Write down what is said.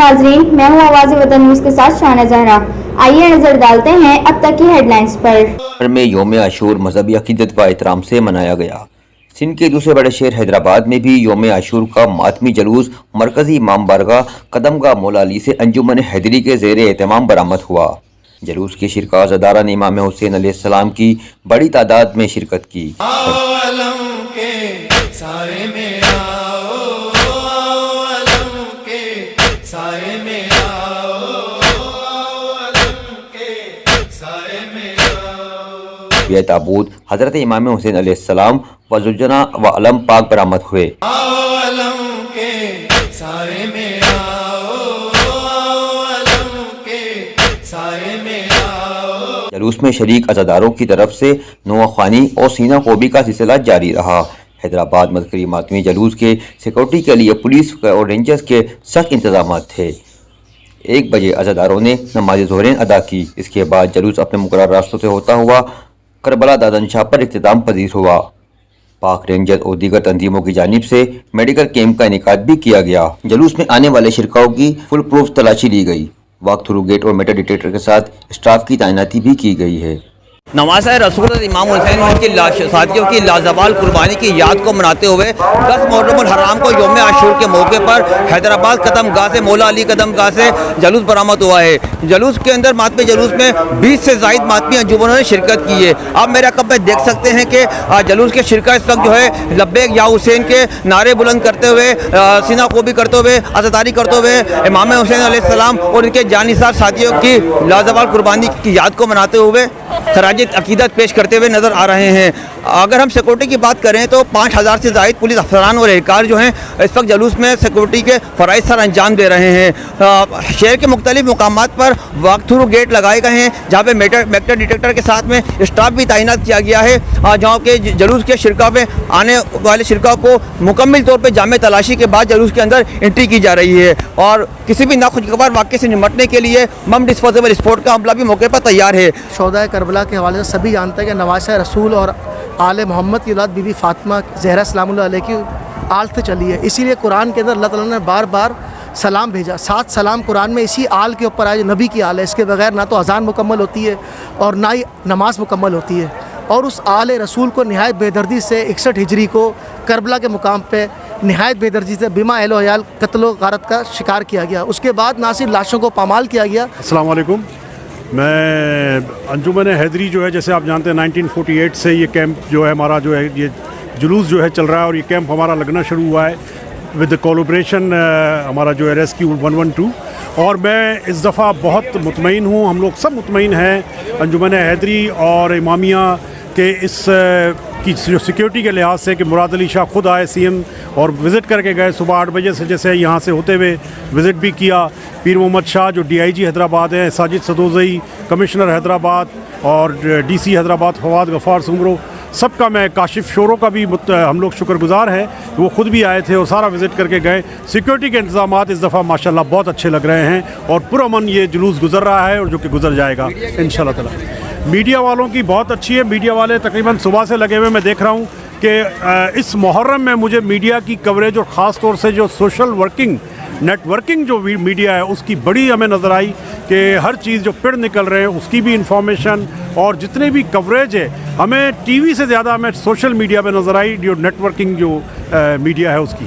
नाजरीन, मैं हूँ आवाज़ वतन न्यूज़ के साथ शाना जहरा। आइए नजर डालते हैं अब तक की हेडलाइंस पर। में यौम आशूर मजहबी अकीदत व एहतराम से मनाया गया। सिंध के दूसरे बड़े शहर हैदराबाद में भी यौम आशूर का मातमी जलूस मरकजी इमाम बारगाह कदमगाह मौला अली से अंजुमन हैदरी के ज़ेर एहतमाम बरामद हुआ। जलूस के शिरका अज़ादारा ने इमाम हुसैन अलैहिस्सलाम की बड़ी तादाद में शिरकत की। यह ताबूत हज़रत इमाम हुसैन अलैहिस्सलाम व ज़ुलजना व अलम पाक बरामद हुए। जलूस में शरीक अज़ादारों की तरफ से नोआखानी और सीना कोबी का सिलसिला जारी रहा। हैदराबाद मरकज़ी मातमी जलूस के सिक्योरिटी के लिए पुलिस और रेंजर्स के सख्त इंतजाम थे। 1 बजे अज़ादारों ने नमाज ज़ोहरैन अदा की। इसके बाद जलूस अपने मुकर्रर रास्तों से होता हुआ करबला दादनशाह पर इख्तिताम पजीर हुआ। पाक रेंजर और दीगर तंजीमों की जानिब से मेडिकल कैंप का इनेकाद भी किया गया। जलूस में आने वाले शिरकाओं की फुल प्रूफ तलाशी ली गई। वॉक थ्रू गेट और मेटल डिटेक्टर के साथ स्टाफ की तैनाती भी की गई है। नवाज़ रसूल इमाम हुसैन उनकी साथियों की लाजवाल कुर्बानी की याद को मनाते हुए 10 मुहर्रम हराम को यौम आशूर के मौके पर हैदराबाद कदमगाह से मौला अली कदमगाह से जलूस बरामद हुआ है। जलूस के अंदर मातमी जलूस में 20 से ज़ायद मातमी अंजुमनों ने शिरकत की है। आप मेरे अकब में देख सकते हैं कि जलूस के शिरका इस वक्त जो है लब्बैक या हुसैन के नारे बुलंद करते हुए, सीना कोबी करते हुए, अज़ादारी करते हुए इमाम हुसैन अलैहिस्सलाम और उनके जानिसार साथियों की लाजवाल कुर्बानी की याद को मनाते हुए खराज अकीदत पेश करते हुए नज़र आ रहे हैं। अगर हम सिक्योरिटी की बात करें तो 5000 से ज़ायद पुलिस अफसरान और एहलकार जो हैं इस वक्त जलूस में सिक्योरिटी के फ़राइज़ सर अंजाम दे रहे हैं। शहर के मुख्तलिफ मुकामात पर वॉक थ्रू गेट लगाए गए हैं जहाँ पे मेटल डिटेक्टर के साथ में स्टाफ भी तैनात किया गया है, जहाँ के जलूस के शिरका में आने वाले शिरका को मुकम्मल तौर पर जामे तलाशी के बाद जलूस के अंदर एंट्री की जा रही है। और किसी भी नाखुशगवार वाक़े से निपटने के लिए बम डिस्पोजेबल स्पोर्ट का अमला भी मौके पर तैयार है। शोहदाए करबला के हवाले से सभी जानते हैं कि नवाज़ रसूल और आले मोहम्मद की औलाद बीबी फ़ातिमा ज़हरा सलामुल्लाह अलैहा की आल से चली है। इसीलिए कुरान के अंदर अल्लाह ताला ने बार बार सलाम भेजा। 7 सलाम कुरान में इसी आल के ऊपर आए, नबी की आल है। इसके बगैर ना तो अजान मुकम्मल होती है और ना ही नमाज मुकम्मल होती है। और उस आले रसूल को नहायत बेदर्दी से 61 हिजरी को करबला के मुकाम पे नहायत बेदर्दी से बिमा अहलो हयाल कत्लो गारत का शिकार किया गया। उसके बाद ना सिर्फ लाशों को पामाल किया गया। अस्सलाम वालेकुम। मैं अंजुमन हैदरी जो है, जैसे आप जानते हैं 1948 से ये कैंप जो है हमारा जो है ये जुलूस जो है चल रहा है और ये कैंप हमारा लगना शुरू हुआ है विद कोलैबोरेशन हमारा जो है रेस्क्यू 112। और मैं इस दफ़ा बहुत मुतमईन हूँ, हम लोग सब मुतमईन हैं अंजुमन हैदरी और इमामिया के इस की जो सिक्योरिटी के लिहाज से कि मुराद अली शाह ख़ुद आए CM और विज़िट करके गए सुबह 8 बजे से, जैसे यहाँ से होते हुए विज़िट भी किया। पीर मोहम्मद शाह जो DIG हैदराबाद हैं, साजिद सदोज़ई कमिश्नर हैदराबाद और DC हैदराबाद फवाद गफ़ार सुमरो, सबका मैं काशिफ शोरों का भी हम लोग शुक्रगुजार हैं। वो ख़ुद भी आए थे और सारा विज़िट करके गए। सिक्योरिटी के इंतज़ामात इस दफ़ा माशाल्लाह बहुत अच्छे लग रहे हैं और पुरअमन ये जुलूस गुज़र रहा है और जो कि गुज़र जाएगा इंशाल्लाह ताला। मीडिया वालों की बहुत अच्छी है। मीडिया वाले तकरीबन सुबह से लगे हुए, मैं देख रहा हूँ कि इस मुहर्रम में मुझे मीडिया की कवरेज और ख़ास तौर से जो सोशल वर्किंग नेटवर्किंग जो मीडिया है उसकी बड़ी हमें नज़र आई कि हर चीज़ जो पिड़ निकल रहे हैं उसकी भी इंफॉर्मेशन और जितने भी कवरेज है हमें TV से ज़्यादा हमें सोशल मीडिया पे नज़र आई, जो नेटवर्किंग जो मीडिया है उसकी।